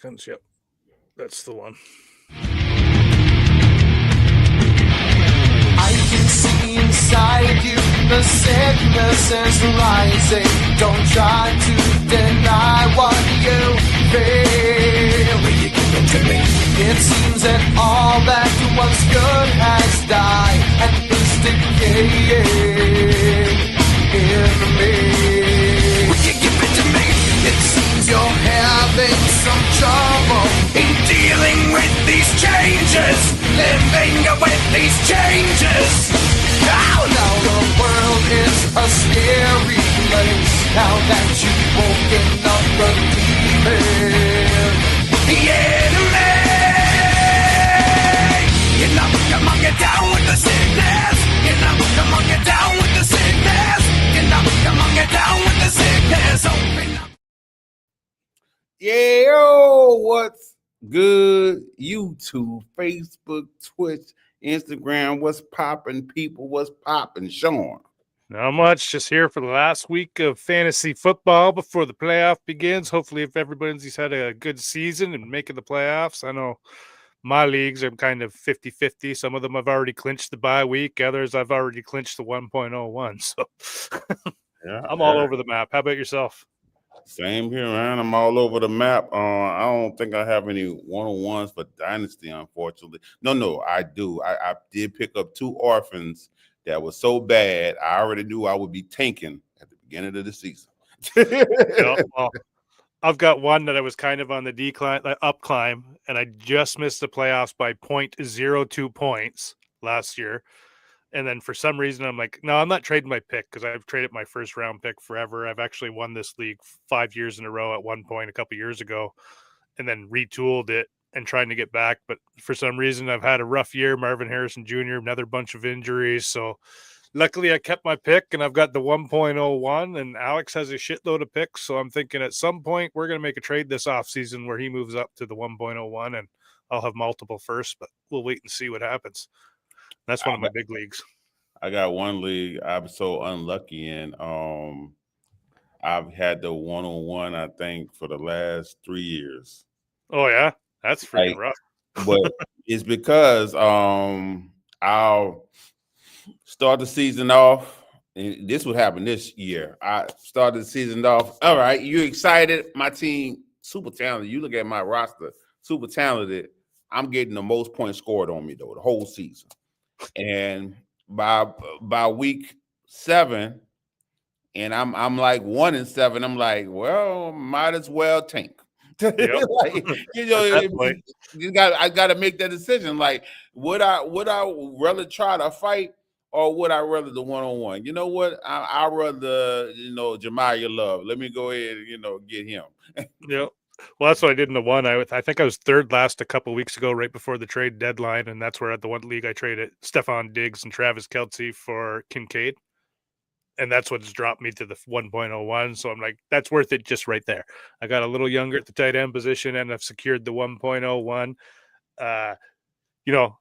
seconds. Yep. That's the one. I can see inside you, the sickness is rising. Don't try to deny what you feel. Will you give it to me? It seems that all that was good has died and is decaying in me. Will you give it to me? It seems you're having some trouble in dealing with these changes, living with these changes. Now the world is a scary place. Now that you've woken up believing the enemy, you know, come on, get down with the sickness. You know, come on, get down with the sickness. You know, come on, get down with the sickness. Open up. Yo, what's good? YouTube, Facebook, Twitch, Instagram. What's poppin', people? What's poppin', Shawn? Not much. Just here for the last week of fantasy football before the playoff begins. Hopefully, if everybody's had a good season and making the playoffs. I know my leagues are kind of 50-50. Some of them I've already clinched the bye week. Others I've already clinched the 1.01. So I'm all over the map. How about yourself? Same here, man. I'm all over the map. I don't think I have any one-on-ones for Dynasty, unfortunately. No, I do. I did pick up 2 orphans that was so bad, I already knew I would be tanking at the beginning of the season. Well, I've got one that I was kind of on the decline, up climb, and I just missed the playoffs by 0.02 points last year. And then for some reason, I'm like, no, I'm not trading my pick because I've traded my first round pick forever. I've actually won this league 5 years in a row at one point a couple years ago, and then retooled it and trying to get back. But for some reason, I've had a rough year. Marvin Harrison Jr., another bunch of injuries. So luckily I kept my pick and I've got the 1.01 and Alex has a shitload of picks. So I'm thinking at some point we're going to make a trade this offseason where he moves up to the 1.01 and I'll have multiple first, but we'll wait and see what happens. That's one of my big leagues. I got one league I'm so unlucky in. I've had the 1-on-1, I think, for the last 3 years. Oh, yeah? That's freaking rough. But it's because I'll start the season off. And this would happen this year. I started the season off. All right, you excited? My team, super talented. You look at my roster, super talented. I'm getting the most points scored on me, though, the whole season. And by week 7, and I'm like 1-7. I'm like, well, might as well tank. Yep. Like, you know, I got to make that decision. Like, would I rather try to fight or would I rather the 1-on-1? You know what? I rather Jemiah Love. Let me go ahead and get him. Yep. Well, that's what I did in the one. I think I was third last a couple of weeks ago, right before the trade deadline, and that's where at the one league I traded Stephon Diggs and Travis Kelce for Kincaid, and that's what's dropped me to the 1.01. So I'm like, that's worth it just right there. I got a little younger at the tight end position, and I've secured the 1.01.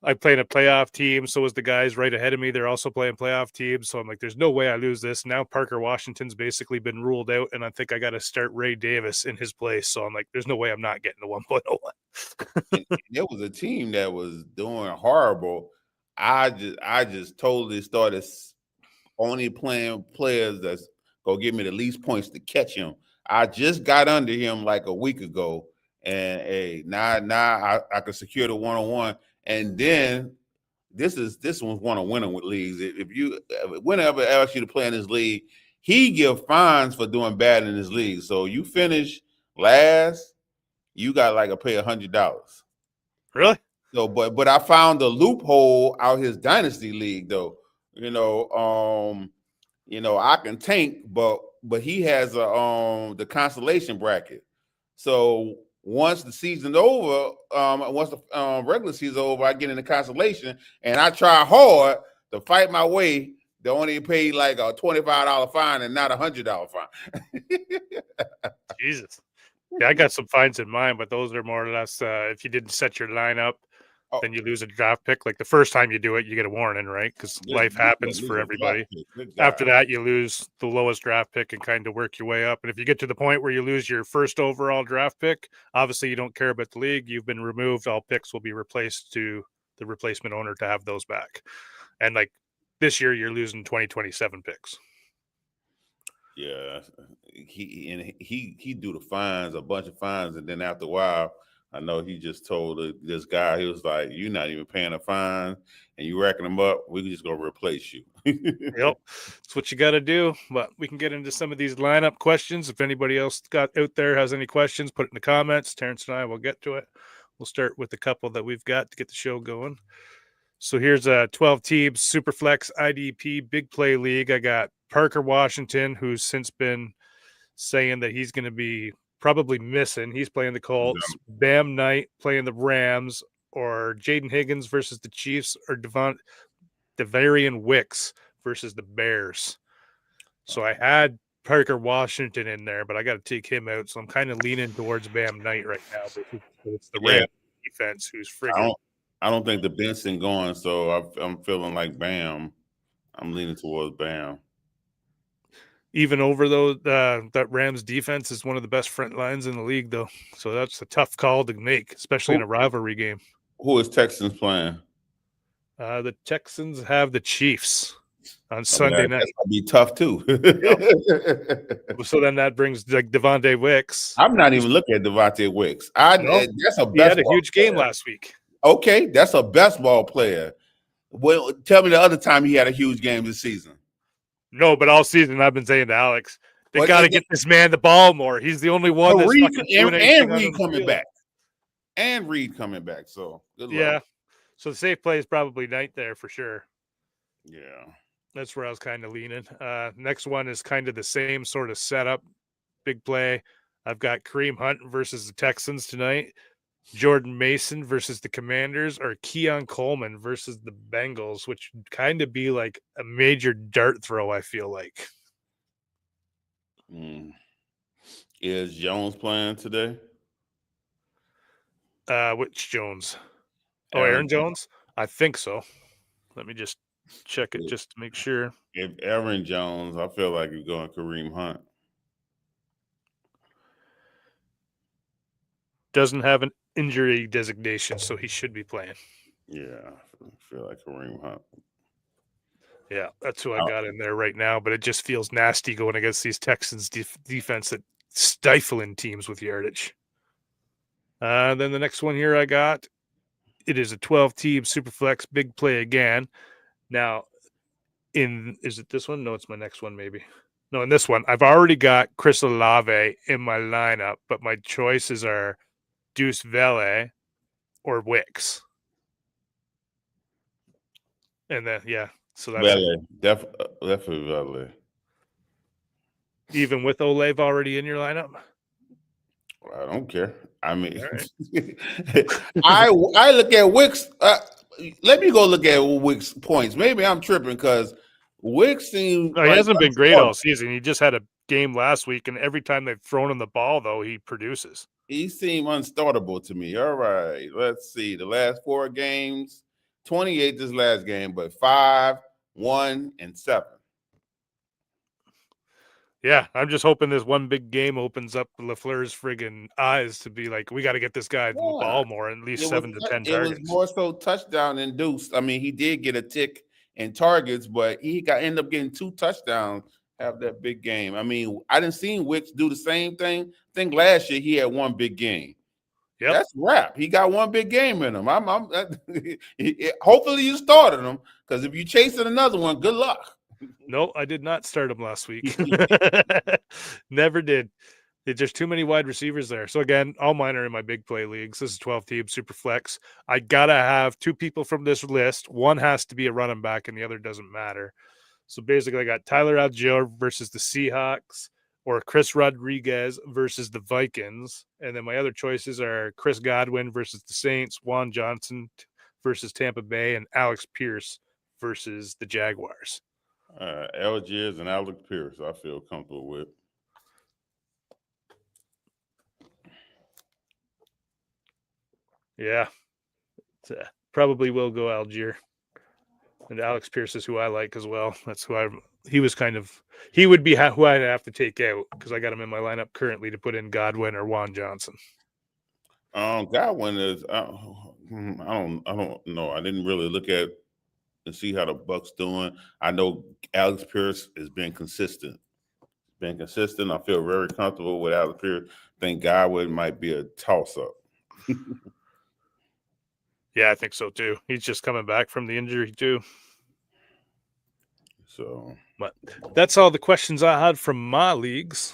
I played a playoff team. So was the guys right ahead of me. They're also playing playoff teams. So I'm like, there's no way I lose this. Now Parker Washington's basically been ruled out. And I think I got to start Ray Davis in his place. So I'm like, there's no way I'm not getting the 1.01. There was a team that was doing horrible. I just totally started only playing players that's going to give me the least points to catch him. I just got under him like a week ago. And hey, now I can secure the 1-on-1. And then this one's one of winning with leagues. Whenever asks you to play in this league, he give fines for doing bad in his league. So you finish last, you got like to pay $100. Really? So, but I found a loophole out his dynasty league though. I can tank, but he has the consolation bracket. So once the season's over, once the regular season's over, I get in the consolation and I try hard to fight my way. They only pay like a $25 fine and not $100 fine. Jesus. Yeah, I got some fines in mind, but those are more or less if you didn't set your lineup then you lose a draft pick. Like the first time you do it, you get a warning, right? Because life happens for everybody. After that, you lose the lowest draft pick and kind of work your way up. And if you get to the point where you lose your first overall draft pick, obviously you don't care about the league. You've been removed. All picks will be replaced to the replacement owner to have those back. And like this year, you're losing 2027 picks. Yeah, he do the fines, a bunch of fines, and then after a while, I know he just told this guy, he was like, "You're not even paying a fine, and you racking them up. We just gonna replace you." Yep, that's what you got to do. But we can get into some of these lineup questions. If anybody else out there has any questions, put it in the comments. Terrance and I will get to it. We'll start with a couple that we've got to get the show going. So here's a 12 team Superflex IDP Big Play League. I got Parker Washington, who's since been saying that he's going to be probably missing. He's playing the Colts. Bam Knight playing the Rams, or Jaden Higgins versus the Chiefs, or Devarian Wicks versus the Bears. So I had Parker Washington in there, but I got to take him out. So I'm kind of leaning towards Bam Knight right now. But it's the Rams defense who's friggin'. I don't think the Benson going, so I'm feeling like Bam. I'm leaning towards Bam. Even over though that Rams defense is one of the best front lines in the league, though. So that's a tough call to make, especially in a rivalry game. Who is Texans playing? The Texans have the Chiefs on Sunday night. That's gonna be tough too. Yep. So then that brings like Devontae Wicks. I'm not even looking at Devontae Wicks. That's a he had a huge game last week. Okay, that's a best ball player. Well, tell me the other time he had a huge game this season. No, but all season I've been saying to Alex, they got to get this man the ball more. He's the only one that's fucking doing anything. And Reed coming back. And Reed coming back. So good yeah. luck. So the safe play is probably Knight there for sure. Yeah. That's where I was kind of leaning. Next one is kind of the same sort of setup. Big play. I've got Kareem Hunt versus the Texans tonight. Jordan Mason versus the Commanders, or Keon Coleman versus the Bengals, which would kind of be like a major dart throw, I feel like. Is Jones playing today? Which Jones? Aaron Jones? I think so. Let me just check it just to make sure. If Aaron Jones, I feel like you're going Kareem Hunt. Doesn't have an injury designation, so he should be playing. Yeah, I feel like Kareem Hunt. Yeah, that's who I got in there right now, but it just feels nasty going against these Texans defense that stifling teams with yardage. Then the next one here I got, it is a 12-team Superflex Big Play again. Now, is it this one? No, it's my next one maybe. No, in this one, I've already got Chris Olave in my lineup, but my choices are Deuce Vele or Wicks. And then, so that's Vele, definitely Vele. Even with Olave already in your lineup? I don't care. I mean, right. I look at Wicks. Let me go look at Wicks' points. Maybe I'm tripping because Wicks seems. No, he hasn't been great all season. He just had a game last week, and every time they've thrown him the ball, though, he produces. He seemed unstartable to me. All right, let's see. The last 4 games, 28 this last game, but 5, 1, and 7. Yeah, I'm just hoping this one big game opens up LaFleur's friggin' eyes to be like, we got to get this guy the ball more, at least 7 to 10 targets. It was more so touchdown induced. I mean, he did get a tick in targets, but he ended up getting 2 touchdowns. Have that big game. I mean, I didn't see Wicks do the same thing. I think last year he had 1 big game. Yeah, that's rap. He got 1 big game in him. Hopefully you started him, because if you chasing another one, good luck. No, I did not start him last week. Never did. There's too many wide receivers there. So again, all mine are in my big play leagues. This is 12-team super flex. I gotta have 2 people from this list. One has to be a running back, and the other doesn't matter. So basically, I got Tyler Algier versus the Seahawks, or Chris Rodriguez versus the Vikings. And then my other choices are Chris Godwin versus the Saints, Juan Johnson versus Tampa Bay, and Alex Pierce versus the Jaguars. Algiers and Alex Pierce, I feel comfortable with. Yeah. Probably will go Algier. And Alex Pierce is who I like as well. That's who he would be who I'd have to take out because I got him in my lineup currently to put in Godwin or Juan Johnson. Godwin is I don't know. I didn't really look at and see how the Bucks doing. I know Alex Pierce has been consistent. I feel very comfortable with Alex Pierce. I think Godwin might be a toss up. Yeah, I think so too. He's just coming back from the injury too. So, but that's all the questions I had from my leagues.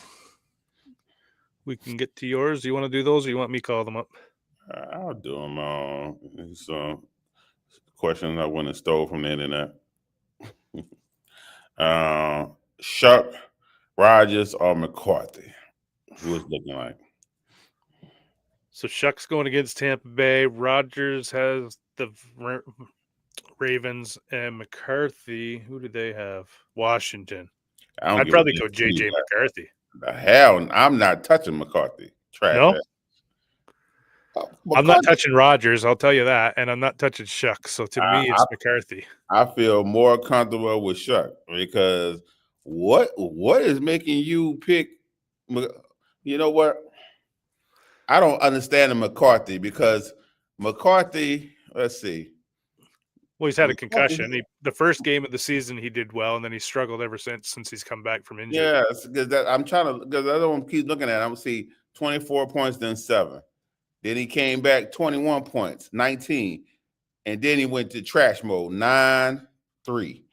We can get to yours. Do you want to do those, or you want me to call them up? I'll do them. It's questions I went and stole from the internet. Shuck, Rogers, or McCarthy? Who is looking like? So Shuck's going against Tampa Bay. Rogers has the Ravens, and McCarthy. Who do they have? Washington. I'd probably go JJ McCarthy. The hell, I'm not touching McCarthy. Trash. No, I'm not touching Rogers. I'll tell you that, and I'm not touching Shuck. So to me, it's McCarthy. I feel more comfortable with Shuck because what is making you pick? You know what? I don't understand the McCarthy because McCarthy. Let's see. Well, he's had a concussion. The first game of the season, he did well, and then he struggled ever since he's come back from injury. Yes, because I'm trying to, because I don't keep looking at it. I'm see 24 points, then 7. Then he came back 21 points, 19. And then he went to trash mode, 9-3.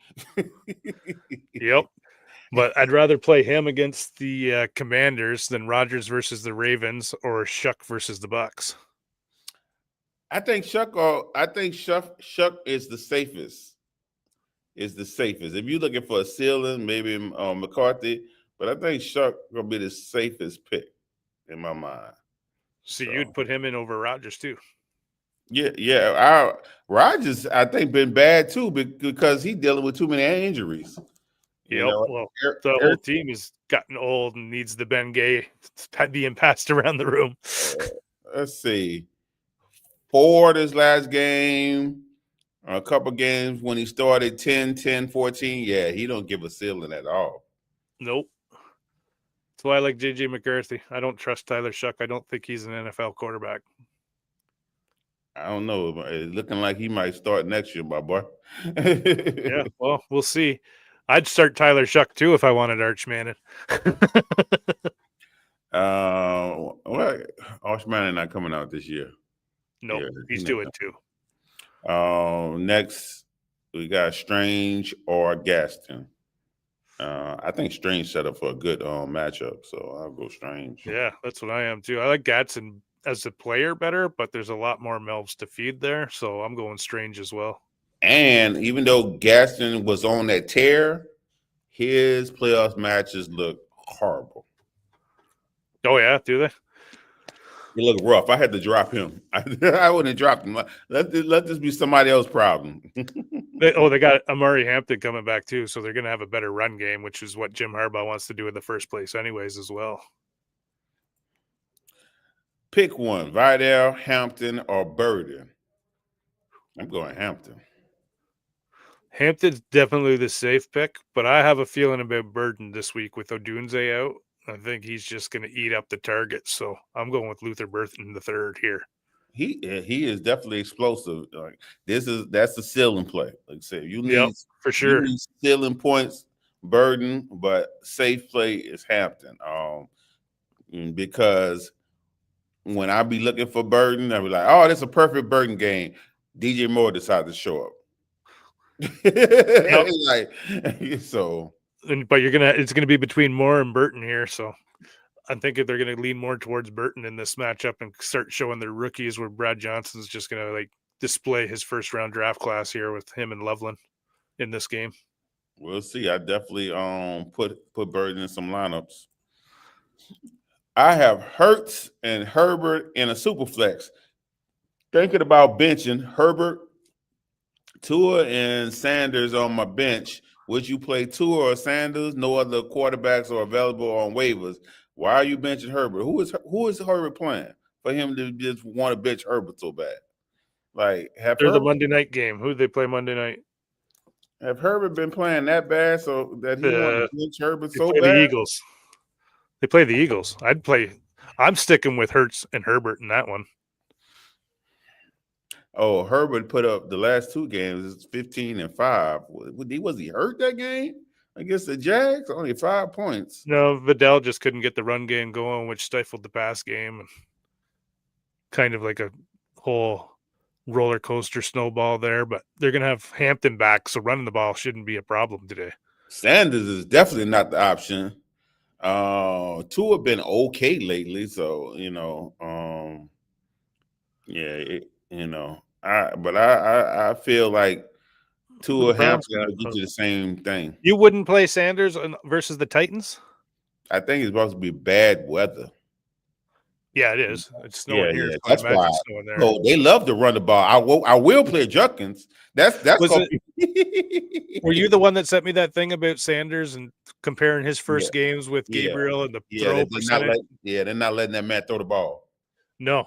Yep. But I'd rather play him against the Commanders than Rodgers versus the Ravens or Shuck versus the Bucks. I think Shuck is the safest. Is the safest. If you're looking for a ceiling, maybe McCarthy, but I think Shuck gonna be the safest pick in my mind. So you'd put him in over Rodgers too. Yeah. Rodgers, I think, been bad too because he's dealing with too many injuries. Well, the whole team has gotten old and needs the Ben Gay being passed around the room. Let's see. Ford his last game, a couple games when he started 10, 14. Yeah, he don't give a ceiling at all. Nope. That's why I like JJ McCarthy. I don't trust Tyler Shuck. I don't think he's an NFL quarterback. I don't know. It's looking like he might start next year, my boy. Yeah, well, we'll see. I'd start Tyler Shuck too if I wanted Arch Manning. Well, Arch Manning not coming out this year. No, nope, he's doing too. Next, we got Strange or Gaston. I think Strange set up for a good matchup, so I'll go Strange. Yeah, that's what I am too. I like Gatson as a player better, but there's a lot more mouths to feed there, so I'm going Strange as well. And even though Gaston was on that tear, his playoff matches look horrible. Oh yeah, do they? He look rough. I had to drop him. I wouldn't have dropped him. Let this be somebody else's problem. They got Amari Hampton coming back too, so they're going to have a better run game, which is what Jim Harbaugh wants to do in the first place anyways as well. Pick one, Vidal, Hampton, or Burden. I'm going Hampton. Hampton's definitely the safe pick, but I have a feeling about Burden this week with Odunze out. I think he's just going to eat up the targets, so I'm going with Luther Burden the third here. He is definitely explosive. Like that's the ceiling play. Like I said, you need for sure. You need ceiling points, Burden, but safe play is Hampton. Because when I be looking for Burden, I be like, oh, that's a perfect Burden game. DJ Moore decided to show up. Like so. But it's gonna be between Moore and Burton here, so I'm thinking they're gonna lean more towards Burton in this matchup and start showing their rookies where Brad Johnson's just gonna like display his first round draft class here with him and Loveland in this game. We'll see. I definitely put Burton in some lineups. I have Hurts and Herbert in a super flex. Thinking about benching Herbert, Tua, and Sanders on my bench. Would you play Tua or Sanders? No other quarterbacks are available on waivers. Why are you benching Herbert? Who is Herbert playing for him to just want to bench Herbert so bad? Like, They're the Monday night game. Who do they play Monday night? have Herbert been playing that bad so that he want to bench Herbert They so play the bad? Eagles. They play the Eagles. I'm sticking with Hurts and Herbert in that one. Oh, Herbert put up the last 2 games 15-5. Was he hurt that game against the Jags? Only 5 points. No, Vidal just couldn't get the run game going, which stifled the pass game, and kind of like a whole roller coaster snowball there. But they're gonna have Hampton back, so running the ball shouldn't be a problem today. Sanders is definitely not the option. Two have been okay lately, so I feel like Who Tua the Browns Hampton got? will get you the same thing. You wouldn't play Sanders versus the Titans? I think it's supposed to be bad weather. Yeah, it is. It's snowing Yeah, here, yeah, so I that's imagine why. it's snowing there. So they love to run the ball. I will play Junkins. That's Was gonna it? be. Were you the one that sent me that thing about Sanders and comparing his first Yeah, games with yeah, Gabriel and the yeah. throw They're not percentage? they're not letting that man throw the ball. No,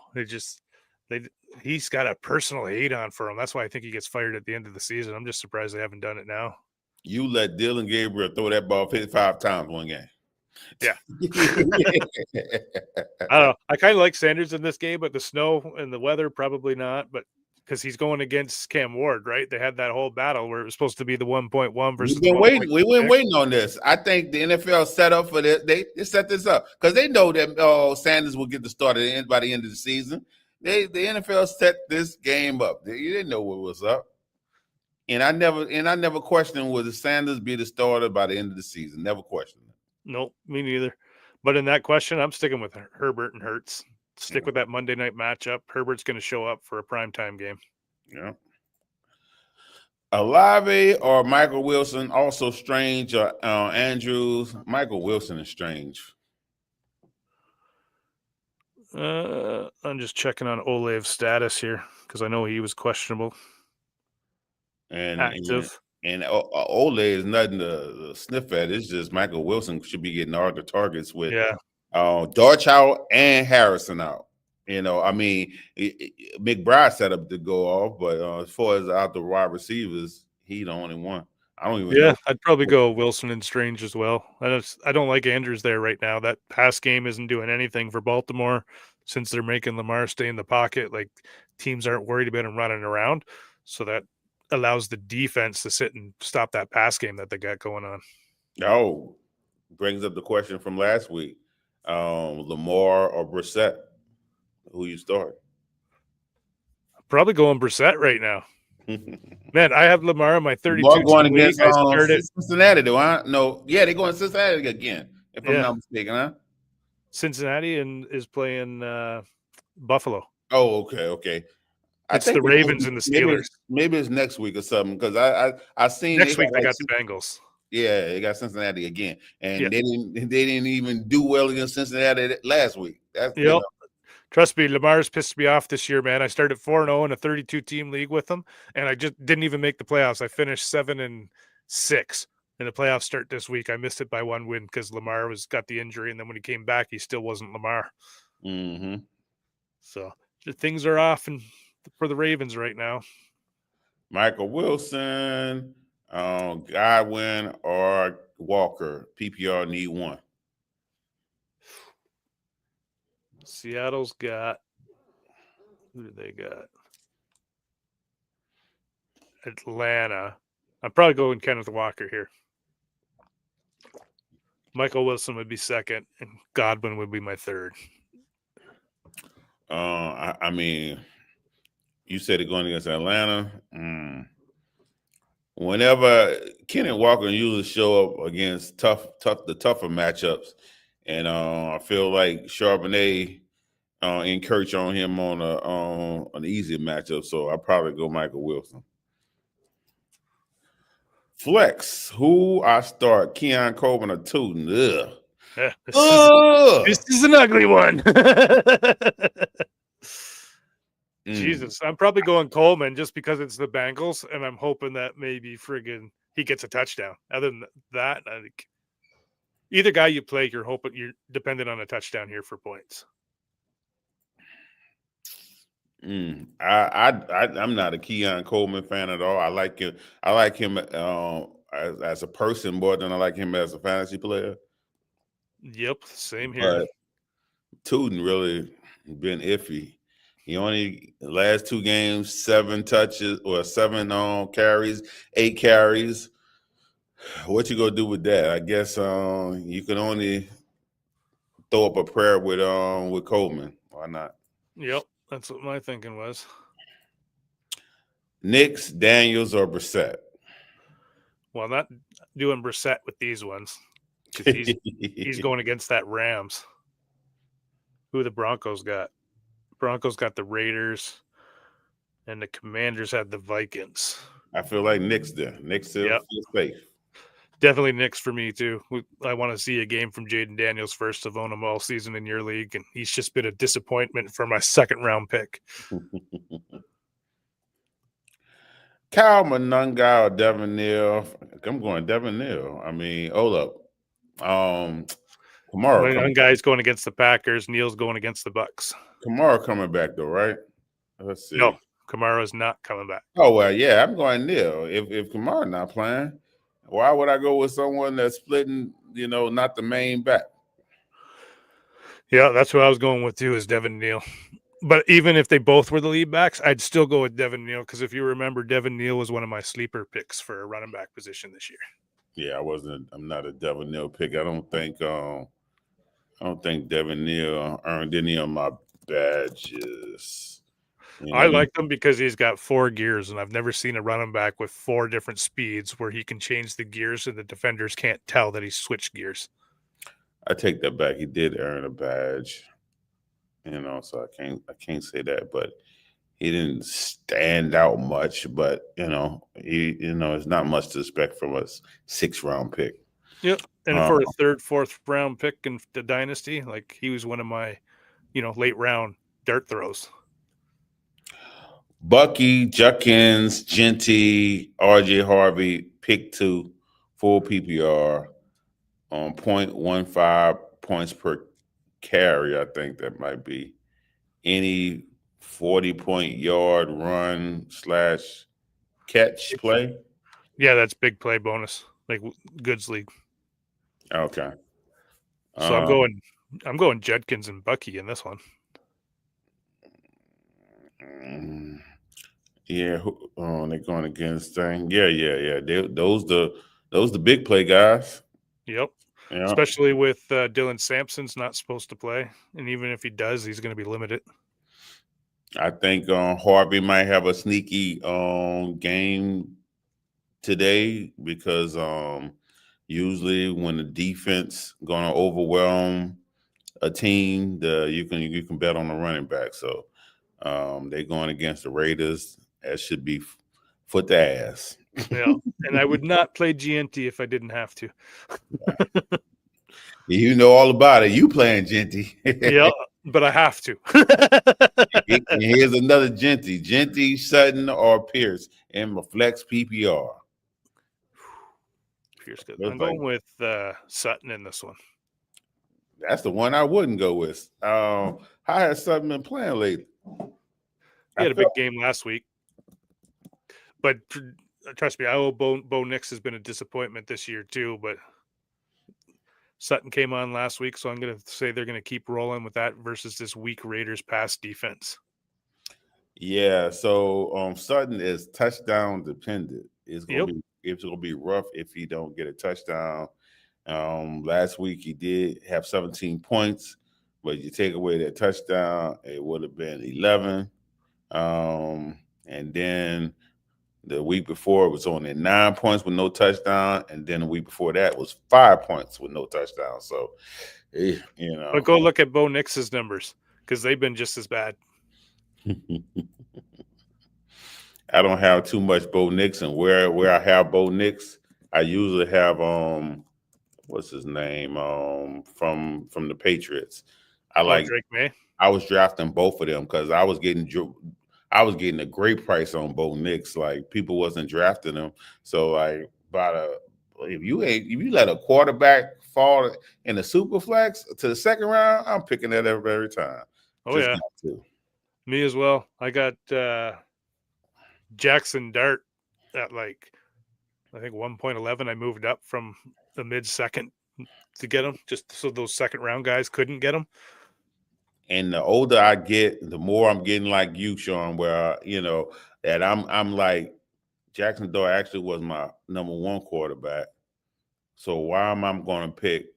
he's got a personal hate on for him. That's why I think he gets fired at the end of the season. I'm just surprised they haven't done it now. You let Dylan Gabriel throw that ball 55 times one game. Yeah. I don't know. I kind of like Sanders in this game, but the snow and the weather probably not. But because he's going against Cam Ward, right? They had that whole battle where it was supposed to be the 1.1 versus We've the been 1.6. waiting. We've been waiting on this. I think the NFL set up for this. They set this up because they know that Sanders will get the start by the end of the season. The NFL set this game up. They didn't know what was up, and I never questioned would Sanders be the starter by the end of the season. Never questioned it. Nope, me neither. But in that question, I'm sticking with Herbert and Hurts. Stick with that Monday night matchup. Herbert's going to show up for a primetime game. Yeah. Olave or Michael Wilson, also Strange or Andrews. Michael Wilson is Strange. I'm just checking on Olave's status here because I know he was questionable. And active. And Ole is nothing to sniff at. It's just Michael Wilson should be getting all the targets with Dortch out and Harrison out. I mean, McBride set up to go off, but as far as out the wide receivers, he the only one. I don't even know. I'd probably go Wilson and Strange as well. I don't like Andrews there right now. That pass game isn't doing anything for Baltimore since they're making Lamar stay in the pocket. Like, teams aren't worried about him running around, so that allows the defense to sit and stop that pass game that they got going on. Oh, brings up the question from last week. Lamar or Brissett, who you start? Probably going Brissett right now. Man, I have Lamar in my 32 going team against league. Cincinnati, though, huh? No, yeah, they're going to Cincinnati again, if I'm not mistaken, huh? Cincinnati is playing Buffalo. Oh, okay. It's the Ravens and the Steelers. Maybe it's next week or something because I seen next week they got the Bengals. Yeah, they got Cincinnati again, and they didn't even do well against Cincinnati last week. Trust me, Lamar's pissed me off this year, man. I started 4-0 in a 32-team league with him, and I just didn't even make the playoffs. I finished 7-6 in the playoffs start this week. I missed it by one win because Lamar got the injury, and then when he came back, he still wasn't Lamar. Mm-hmm. So things are off for the Ravens right now. Michael Wilson, Godwin, or Walker. PPR need one. Seattle's got – who do they got? Atlanta. I'm probably going Kenneth Walker here. Michael Wilson would be second, and Godwin would be my third. I mean, you said it going against Atlanta. Whenever Kenneth Walker usually show up against the tougher matchups, and I feel like Charbonnet encourage on him on an easier matchup, so I probably go Michael Wilson. Flex, who I start? Keon Coleman or Tootin? This is an ugly one. Jesus, I'm probably going Coleman just because it's the Bengals, and I'm hoping that maybe he gets a touchdown. Other than that, I think either guy you play, you're dependent on a touchdown here for points. I'm not a Keon Coleman fan at all. I like him. I like him as a person more than I like him as a fantasy player. Yep, same here. But Tootin really been iffy. He only last 2 games, 7 touches or 7 carries, 8 carries. What you gonna do with that? I guess you can only throw up a prayer with Coleman. Why not? Yep, that's what my thinking was. Knicks, Daniels, or Brissett? Well, not doing Brissett with these ones because he's going against that Rams. Who the Broncos got? Broncos got the Raiders, and the Commanders had the Vikings. I feel like Knicks there. Knicks still Yep. feel safe. Definitely Knicks for me too. I want to see a game from Jaden Daniels first. I've owned him all season in your league, and he's just been a disappointment for my second round pick. Kyle Monunga or Devin Neal? I'm going Devin Neal. I mean, hold up. Kamara One guy's going against the Packers. Neal's going against the Bucks. Kamara coming back though, right? Let's see. No, Kamara's not coming back. Oh well, yeah, I'm going Neal. If Kamara not playing, why would I go with someone that's splitting? Not the main back. Yeah, that's what I was going with too. Is Devin Neal. But even if they both were the lead backs, I'd still go with Devin Neal because if you remember, Devin Neal was one of my sleeper picks for a running back position this year. Yeah, I'm not a Devin Neal pick. I don't think Devin Neal earned any of my badges. I like him because he's got 4 gears, and I've never seen a running back with 4 different speeds where he can change the gears and the defenders can't tell that he's switched gears. I take that back. He did earn a badge, so I can't say that, but he didn't stand out much. But it's not much to expect from a 6th-round pick. Yep, and for a 3rd, 4th round pick in the dynasty, like he was one of my, late round dart throws. Bucky, Judkins, Genty, RJ Harvey, pick 2, full PPR on 0.15 points per carry. I think that might be any 40-point yard run / catch play. Yeah, that's big play bonus, like Goods League. Okay. So I'm going Judkins and Bucky in this one. Yeah, they're going against thing. Yeah. Those the big play guys. Yep. Yeah. Especially with Dylan Sampson's not supposed to play, and even if he does, he's going to be limited. I think Harvey might have a sneaky game today because usually when the defense going to overwhelm a team, you can bet on the running back. So they're going against the Raiders. That should be foot to ass. Yeah, and I would not play GNT if I didn't have to. You know all about it. You playing Genty. Yeah, but I have to. And here's another Genty, Sutton, or Pierce in my flex PPR. Pierce good. I'm going with Sutton in this one. That's the one I wouldn't go with. How has Sutton been playing lately? He had a big game last week. But trust me, I know Bo Nix has been a disappointment this year too, but Sutton came on last week, so I'm going to say they're going to keep rolling with that versus this weak Raiders pass defense. Yeah, so Sutton is touchdown dependent. It's going to be rough if he don't get a touchdown. Last week he did have 17 points, but you take away that touchdown, it would have been 11. And then the week before it was only 9 points with no touchdown, and then the week before that was 5 points with no touchdown. So, But go look at Bo Nix's numbers because they've been just as bad. I don't have too much Bo Nix, and where I have Bo Nix, I usually have what's his name from the Patriots. Drake May. I was drafting both of them because I was getting a great price on Bo Nix. Like people wasn't drafting him, so like if you let a quarterback fall in the super flex to the second round, I'm picking that up every time. Oh yeah. Me as well. I got Jackson Dart at like I think 1.11. I moved up from the mid second to get him, just so those second round guys couldn't get him. And the older I get, the more I'm getting like you, Shawn, where that I'm like Jackson Dart actually was my number one quarterback. So why am I going to pick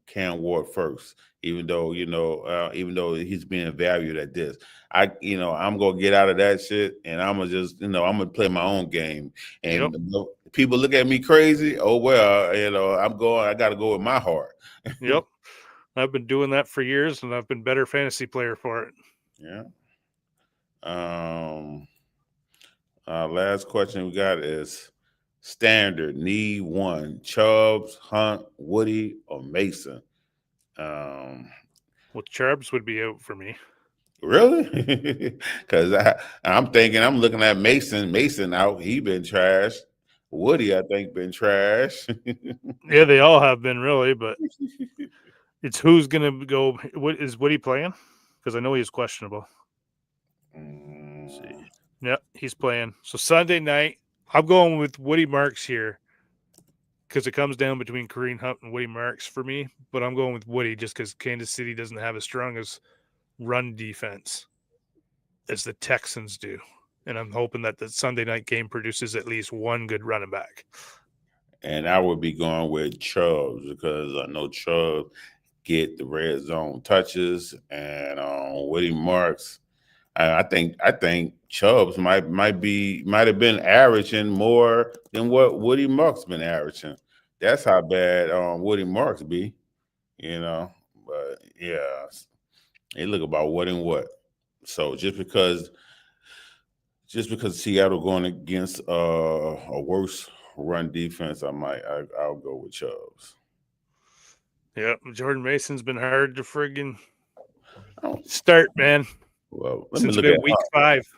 Cam Ward first, even though even though he's being valued at this? I'm gonna get out of that shit, and I'm gonna just I'm gonna play my own game. And people look at me crazy. Oh well, I got to go with my heart. Yep, I've been doing that for years, and I've been better fantasy player for it. Yeah. Last question we got is standard. Need one: Chubbs, Hunt, Woody, or Mason. Well, Chubbs would be out for me. Really? Because I'm thinking I'm looking at Mason. Mason out. He been trash. Woody, I think, been trash. Yeah, they all have been really, but it's who's gonna go. What is Woody playing? Because I know he's questionable. Let's see. Yep, he's playing. So Sunday night, I'm going with Woody Marks here because it comes down between Kareem Hunt and Woody Marks for me. But I'm going with Woody just because Kansas City doesn't have as strong as run defense as the Texans do. And I'm hoping that the Sunday night game produces at least one good running back. And I would be going with Chubbs because I know Chubbs get the red zone touches, and Woody Marks. I think Chubbs might have been averaging more than what Woody Marks been averaging. That's how bad Woody Marks be, But yeah, they look about what and what. So just because Seattle going against a worse run defense, I'll go with Chubbs. Yeah, Jordan Mason's been hard to friggin' start, man. Well, let since me look at week 5.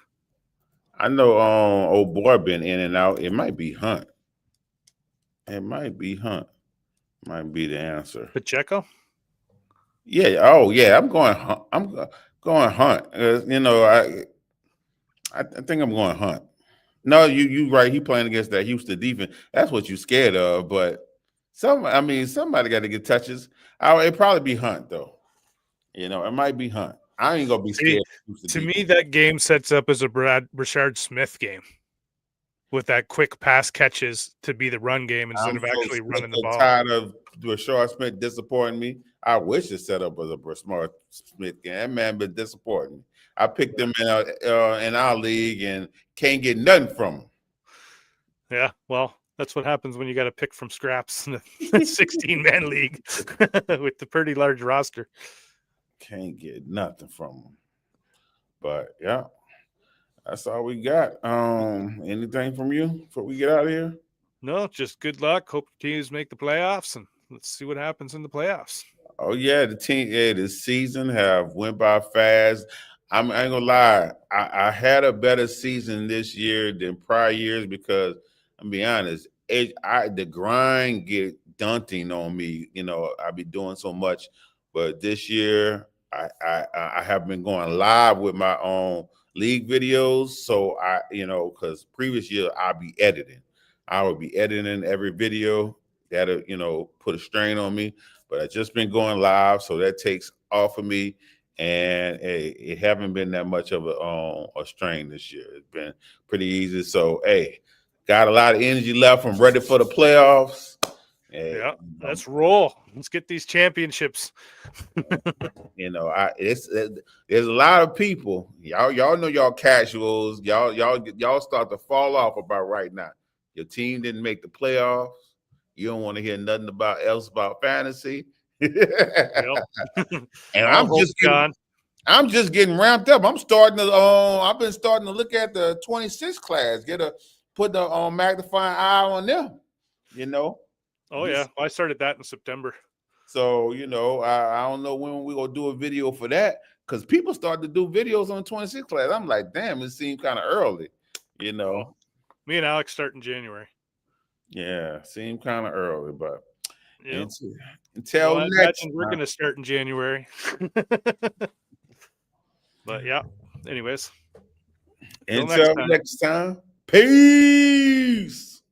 I know old boy been in and out. It might be Hunt. Might be the answer. Pacheco? Yeah. Oh, yeah. I'm going Hunt. Going Hunt. I think I'm going Hunt. No, you right. He playing against that Houston defense. That's what you scared of. But somebody got to get touches. It'd probably be Hunt though. It might be Hunt. I ain't gonna be scared. To me, that game sets up as a Rashard Smith game with that quick pass catches to be the run game instead of actually running the ball. I'm tired of Rashard Smith disappointing me. I wish it set up as a Rashard Smith game. That man been disappointing me. I picked him in our league and can't get nothing from him. Yeah, well, that's what happens when you got to pick from scraps in a 16-man league with the pretty large roster. Can't get nothing from him. But yeah, that's all we got. Anything from you before we get out of here? No, just good luck. Hope teams make the playoffs, and let's see what happens in the playoffs. Oh yeah, this season have went by fast. I ain't gonna lie. I had a better season this year than prior years because I'm be honest, the grind get daunting on me. I be doing so much, but this year I have been going live with my own league videos. So because previous year I would be editing every video. That'll put a strain on me. But I just been going live, so that takes off of me. And it haven't been that much of a strain this year. It's been pretty easy. So got a lot of energy left. I'm ready for the playoffs. Yeah, let's roll. Let's get these championships. There's a lot of people. Y'all know y'all casuals. Y'all start to fall off about right now. Your team didn't make the playoffs. You don't want to hear nothing else about fantasy. Yep. And I'm just getting ramped up. I've been starting to look at the 26 class, put the magnifying eye on them, Oh yeah. Well, I started that in September. So, I don't know when we're gonna do a video for that because people start to do videos on 26 class. I'm like, damn, it seemed kind of early, Well, me and Alex start in January. Yeah, seemed kind of early, but until next time. We're going to start in January. But yeah. anyways, Until time. next time, peace.